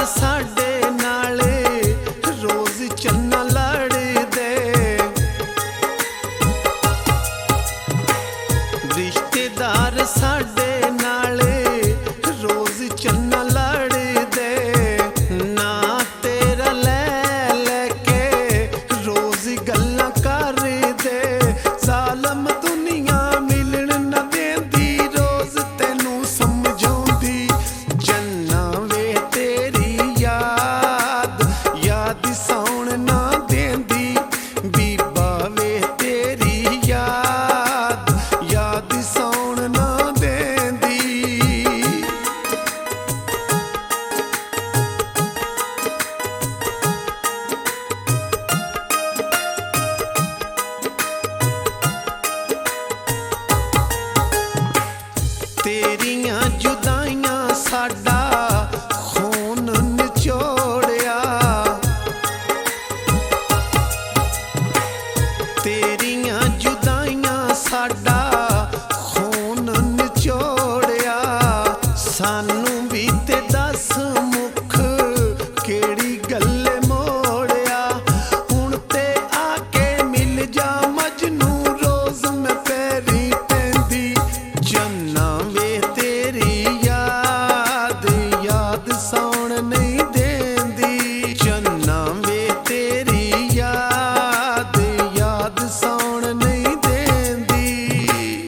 साडे नाले रोज चन्ना लड़दे, रिश्तेदार साडे नाले रोज चन्ना लड़दे, ना तेरा ले लेके रोज गल्लां करदे। ज़ालम दुनिया मिलन न देंदी, रोज तेनू समझाउंदी। जन्ना वे तेरी याद याद सौण ना देंदी, बीबा वे तेरी याद याद सौण ना देंदी। तेरियां जुदाइयां साडा खून निचोड़िया, तेरियां जुदाइयां साडा खून निचोड़िया। सानू